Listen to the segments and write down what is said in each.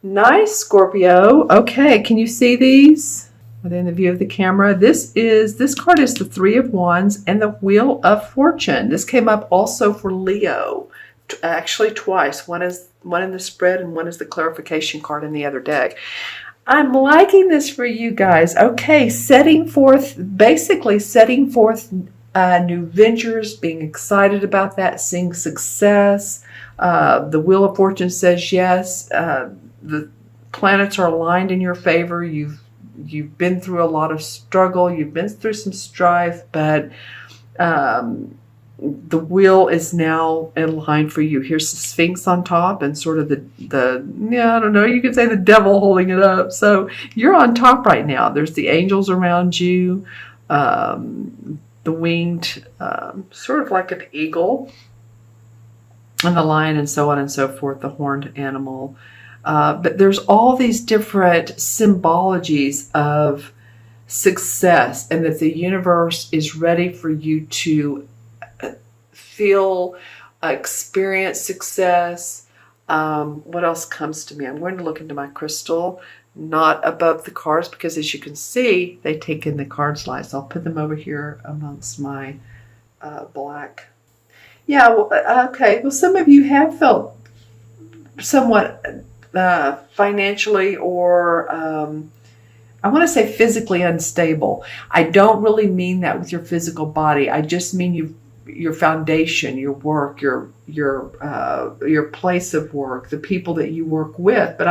Nice, Scorpio. Okay, can you see these within the view of the camera? This card is the Three of Wands and the Wheel of Fortune. This came up also for Leo, actually twice. One in the spread and one is the clarification card in the other deck. I'm liking this for you guys. Okay, basically setting forth new ventures, being excited about that, seeing success. The Wheel of Fortune says yes. The planets are aligned in your favor. You've been through a lot of struggle. You've been through some strife, but the wheel is now in line for you. Here's the Sphinx on top and sort of I don't know, you could say the devil holding it up. So you're on top right now. There's the angels around you, the winged, sort of like an eagle, and the lion and so on and so forth, the horned animal. But there's all these different symbologies of success and that the universe is ready for you to feel, experience success. What else comes to me? I'm going to look into my crystal, not above the cards, because as you can see, they take in the card slice. I'll put them over here amongst my black. Yeah, well, okay. Well, some of you have felt somewhat financially or I want to say physically unstable. I don't really mean that with your physical body. I just mean your foundation, your work, your place of work, the people that you work with. But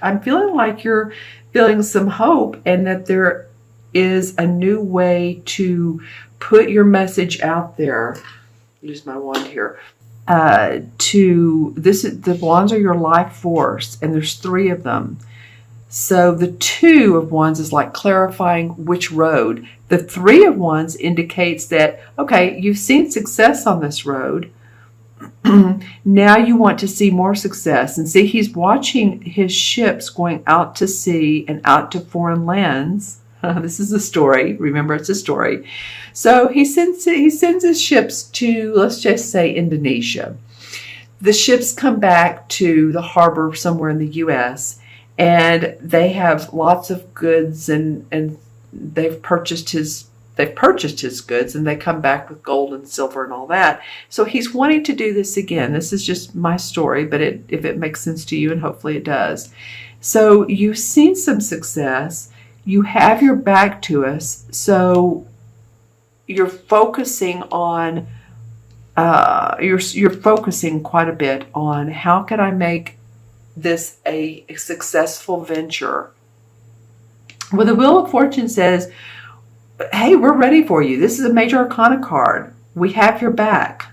I'm feeling like you're feeling some hope, and that there is a new way to put your message out there. Use my wand here. The wands are your life force, and there's three of them. So the Two of Wands is like clarifying which road. The Three of Wands indicates that, okay, you've seen success on this road. Now you want to see more success. And see, he's watching his ships going out to sea and out to foreign lands. This is a story. Remember, it's a story. So he sends his ships to, let's just say, Indonesia. The ships come back to the harbor somewhere in the U.S., and they have lots of goods, and they've purchased his goods, and they come back with gold and silver and all that. So he's wanting to do this again. This is just my story, but if it makes sense to you, and hopefully it does. So you've seen some success. You have your back to us. So you're focusing on you're focusing quite a bit on how can I make this a successful venture. Well, the Wheel of Fortune says, hey, we're ready for you. This is a major arcana card. We have your back.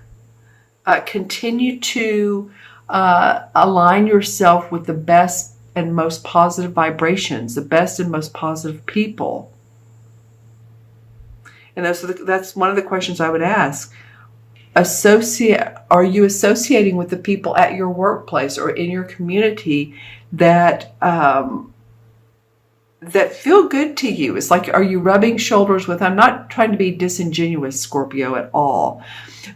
Continue to align yourself with the best and most positive vibrations, the best and most positive people. And that's one of the questions I would ask. Are you associating with the people at your workplace or in your community that that feel good to you? It's like, are you rubbing shoulders with, I'm not trying to be disingenuous, Scorpio, at all,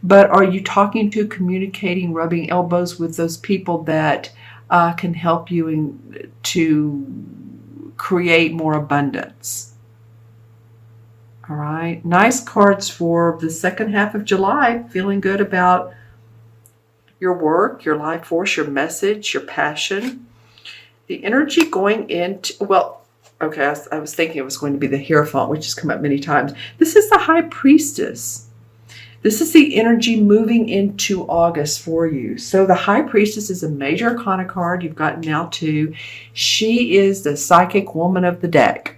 but are you talking to, communicating, rubbing elbows with those people that can help you to create more abundance? All right, nice cards for the second half of July. Feeling good about your work, your life force, your message, your passion. The energy going into, well, okay, I was thinking it was going to be the Hierophant, which has come up many times. This is the High Priestess. This is the energy moving into August for you. So the High Priestess is a major arcana card. You've got now two. She is the psychic woman of the deck.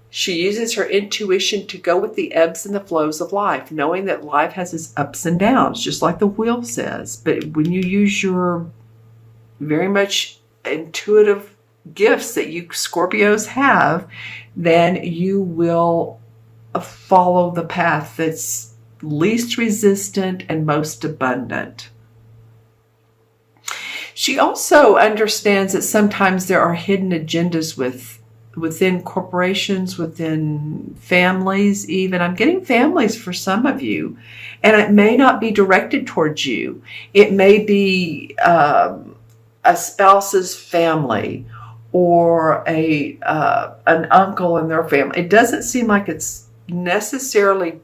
She uses her intuition to go with the ebbs and the flows of life, knowing that life has its ups and downs, just like the wheel says. But when you use your very much intuitive gifts that you Scorpios have, then you will follow the path that's least resistant and most abundant. She also understands that sometimes there are hidden agendas within corporations, within families even. I'm getting families for some of you, and it may not be directed towards you. It may be a spouse's family or an uncle and their family. It doesn't seem like it's necessarily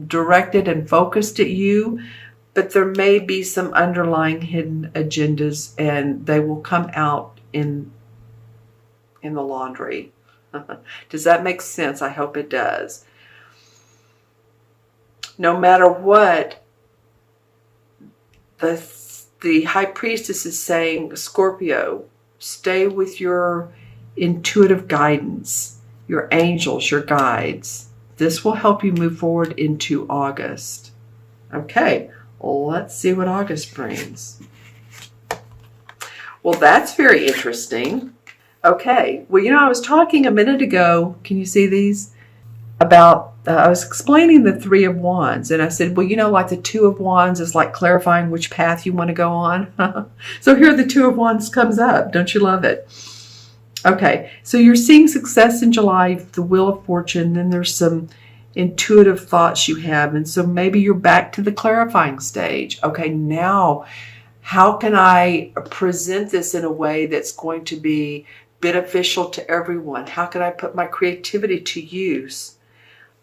directed and focused at you, but there may be some underlying hidden agendas, and they will come out in the laundry. Does that make sense? I hope it does. No matter what, the High Priestess is saying, Scorpio, stay with your intuitive guidance, your angels, your guides. This will help you move forward into August. Okay, well, let's see what August brings. Well, that's very interesting. Okay, well, I was talking a minute ago, can you see these? About, I was explaining the Three of Wands, and I said, well, like the Two of Wands is like clarifying which path you want to go on. So here the Two of Wands comes up. Don't you love it? Okay, so you're seeing success in July, the Wheel of Fortune, then there's some intuitive thoughts you have, and so maybe you're back to the clarifying stage. Okay, now how can I present this in a way that's going to be beneficial to everyone? How can I put my creativity to use?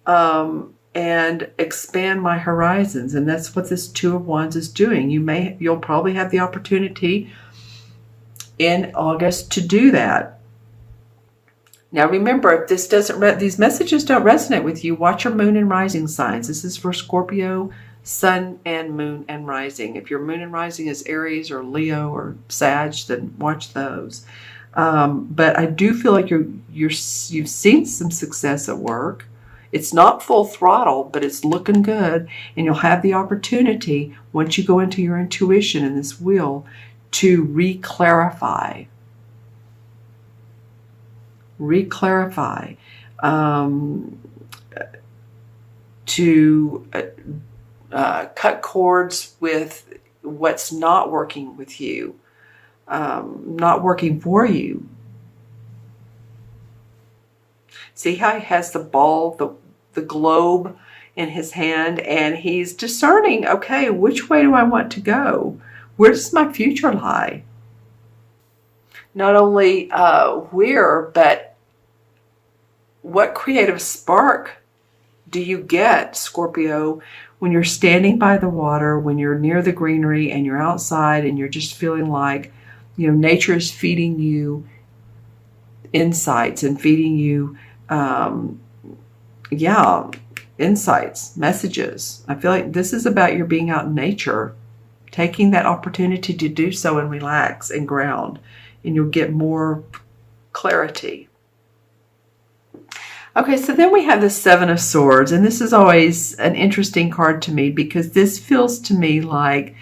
And expand my horizons. And that's what this Two of Wands is doing. You'll probably have the opportunity in August to do that. Now remember, if these messages don't resonate with you, watch your moon and rising signs. This is for Scorpio, sun and moon and rising. If your moon and rising is Aries or Leo or Sag, then watch those. But I do feel like you've seen some success at work. It's not full throttle, but it's looking good. And you'll have the opportunity, once you go into your intuition in this wheel, to re-clarify. To cut cords with what's not working with you, not working for you. See how he has the ball, the globe in his hand, and he's discerning, okay, which way do I want to go? Where does my future lie? Not only where, but what creative spark do you get, Scorpio, when you're standing by the water, when you're near the greenery and you're outside and you're just feeling like, nature is feeding you insights and feeding you insights, messages. I feel like this is about your being out in nature, taking that opportunity to do so and relax and ground, and you'll get more clarity. Okay, so then we have the Seven of Swords, and this is always an interesting card to me because this feels to me like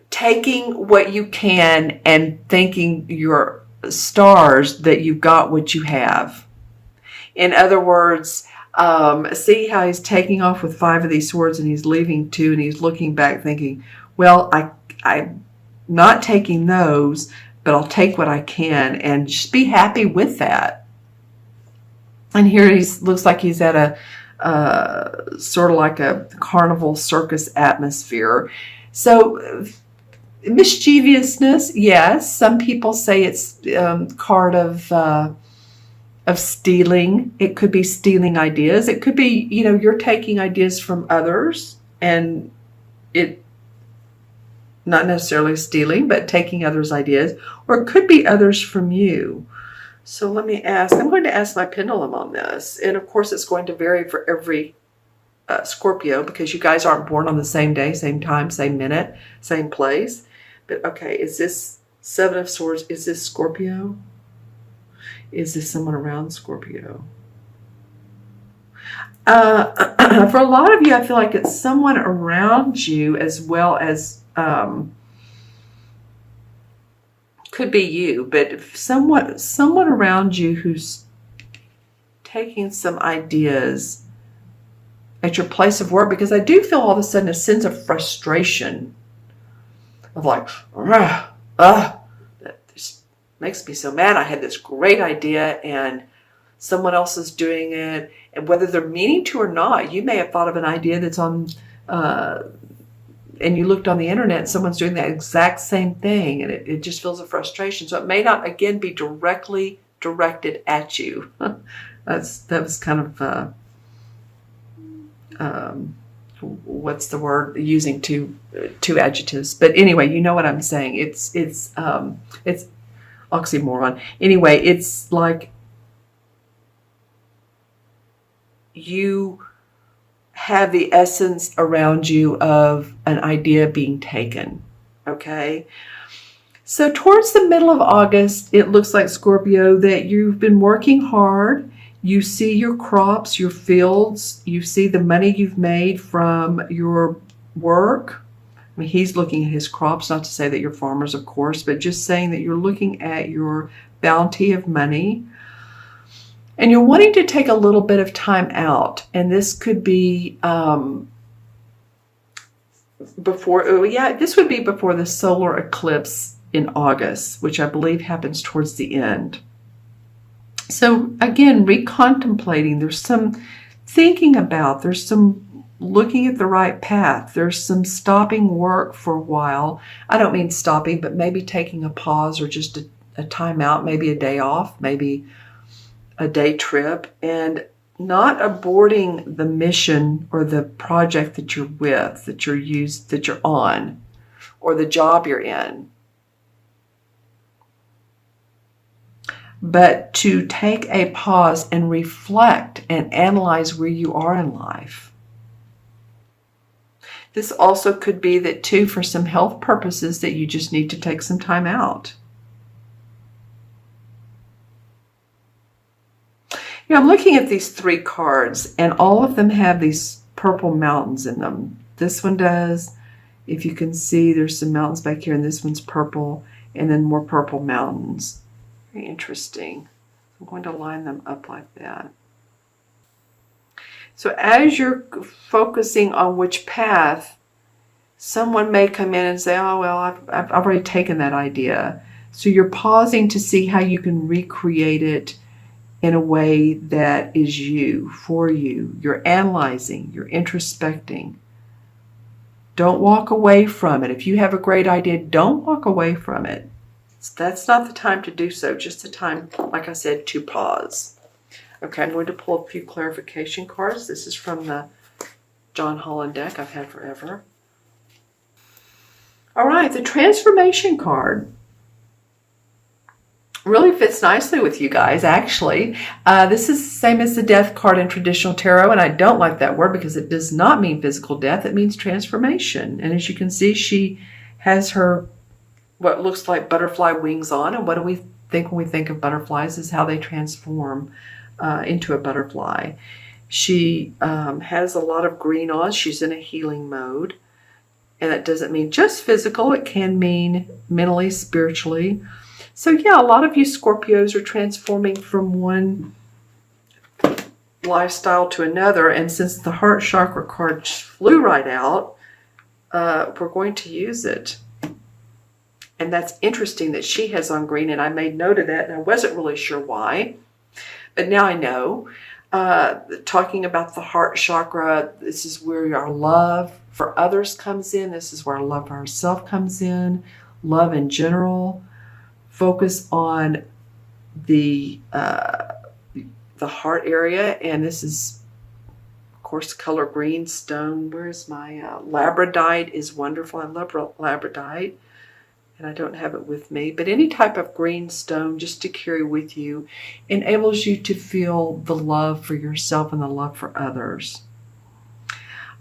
taking what you can and thanking your stars that you've got what you have. In other words, see how he's taking off with 5 of these swords and he's leaving 2 and he's looking back thinking, well, I'm not taking those, but I'll take what I can and just be happy with that. And here he looks like he's at a sort of like a carnival circus atmosphere. So mischievousness, yes. Some people say it's card of stealing. It could be stealing ideas. It could be, you're taking ideas from others and it not necessarily stealing, but taking others' ideas, or it could be others from you. So let me ask, I'm going to ask my pendulum on this. And of course, it's going to vary for every Scorpio because you guys aren't born on the same day, same time, same minute, same place. But okay, is this Seven of Swords? Is this Scorpio? Is this someone around Scorpio? For a lot of you, I feel like it's someone around you as well as could be you, but someone around you who's taking some ideas at your place of work, because I do feel all of a sudden a sense of frustration of like, that just makes me so mad. I had this great idea and someone else is doing it, and whether they're meaning to or not, you may have thought of an idea that's on and you looked on the internet, someone's doing that exact same thing, and it just feels a frustration. So it may not, again, be directly directed at you. That was kind of what's the word, using two adjectives, but anyway, you know what I'm saying. It's oxymoron. Anyway, it's like you have the essence around you of an idea being taken. Okay. So towards the middle of August, it looks like, Scorpio, that you've been working hard. You see your crops, your fields. You see the money you've made from your work. I mean, he's looking at his crops, not to say that you're farmers, of course, but just saying that you're looking at your bounty of money. And you're wanting to take a little bit of time out. And this could be this would be before the solar eclipse in August, which I believe happens towards the end. So again, recontemplating, there's some thinking about, there's some looking at the right path, there's some stopping work for a while. I don't mean stopping, but maybe taking a pause or just a time out, maybe a day off, maybe a day trip, and not aborting the mission or the project that you're with, that you're on, or the job you're in. But to take a pause and reflect and analyze where you are in life. This also could be that, too, for some health purposes, that you just need to take some time out. You know, I'm looking at these 3 cards, and all of them have these purple mountains in them. This one does. If you can see, there's some mountains back here, and this one's purple, and then more purple mountains. Very interesting. I'm going to line them up like that. So as you're focusing on which path, someone may come in and say, oh, well, I've already taken that idea. So you're pausing to see how you can recreate it in a way that is you, for you. You're analyzing, you're introspecting. Don't walk away from it. If you have a great idea, don't walk away from it. That's not the time to do so, just the time, like I said, to pause. Okay, I'm going to pull a few clarification cards. This is from the John Holland deck I've had forever. All right, the transformation card really fits nicely with you guys, actually. This is the same as the death card in traditional tarot, and I don't like that word because it does not mean physical death. It means transformation. And as you can see, she has her what looks like butterfly wings on. And what do we think when we think of butterflies is how they transform into a butterfly. She has a lot of green on. She's in a healing mode. And that doesn't mean just physical. It can mean mentally, spiritually. So yeah, a lot of you Scorpios are transforming from one lifestyle to another. And since the heart chakra card flew right out, we're going to use it. And that's interesting that she has on green, and I made note of that, and I wasn't really sure why. But now I know. Talking about the heart chakra, this is where our love for others comes in. This is where our love for ourselves comes in. Love in general. Focus on the heart area, and this is, of course, color green stone. Where's my labradite is wonderful. I love labradite. And I don't have it with me, but any type of green stone just to carry with you enables you to feel the love for yourself and the love for others.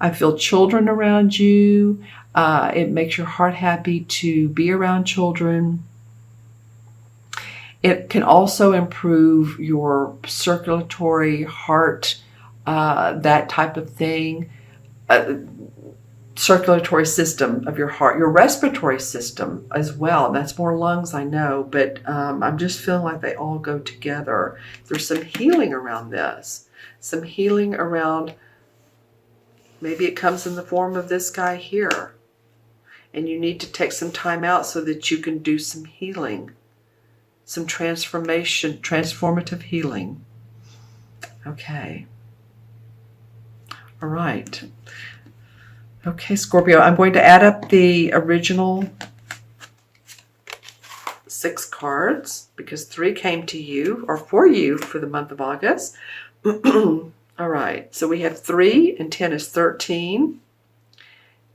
I feel children around you. It makes your heart happy to be around children. It can also improve your circulatory heart, that type of thing. Circulatory system of your heart, your respiratory system as well. That's more lungs, I know, but I'm just feeling like they all go together. There's some healing around this. Some healing around, maybe it comes in the form of this guy here. And you need to take some time out so that you can do some healing. Some transformation, transformative healing. Okay. All right. Okay, Scorpio, I'm going to add up the original 6 cards because 3 came to you or for you for the month of August. All right, so we have 3 and 10 is 13.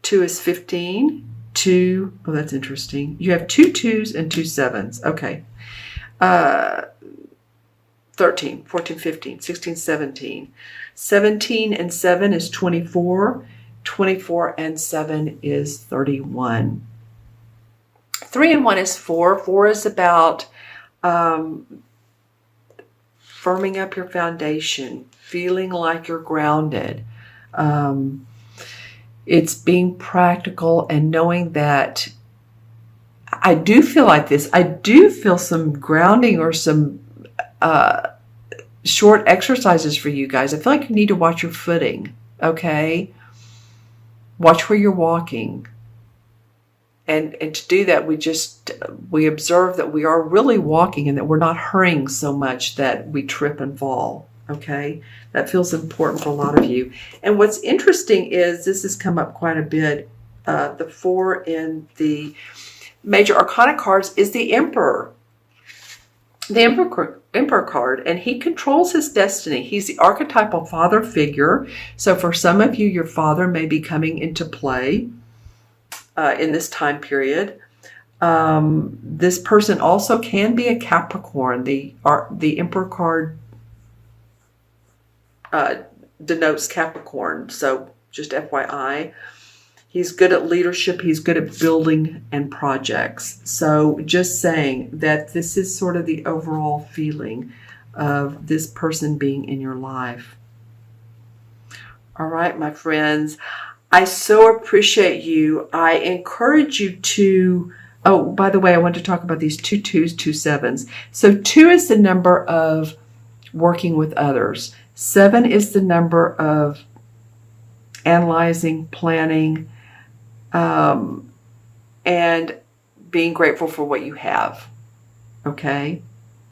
2 is 15. 2, oh, that's interesting. You have 2 2s and 2 7s. Okay. 13, 14, 15, 16, 17. 17 and 7 is 24. 24 and 7 is 31. 3 and 1 is 4. 4 is about firming up your foundation, feeling like you're grounded. It's being practical and knowing that I do feel like this. I do feel some grounding or some short exercises for you guys. I feel like you need to watch your footing, okay? Watch where you're walking. And to do that, we observe that we are really walking and that we're not hurrying so much that we trip and fall, okay? That feels important for a lot of you. And what's interesting is, this has come up quite a bit, the 4 in the major arcana cards is the Emperor. The Emperor card, and he controls his destiny. He's the archetypal father figure. So for some of you, your father may be coming into play in this time period. This person also can be a Capricorn. The Emperor card denotes Capricorn. So just FYI. He's good at leadership. He's good at building and projects. So just saying that this is sort of the overall feeling of this person being in your life. All right, my friends. I so appreciate you. I encourage you to, oh, by the way, I want to talk about these 2 2s, 2 7s. So 2 is the number of working with others. 7 is the number of analyzing, planning, and being grateful for what you have, okay?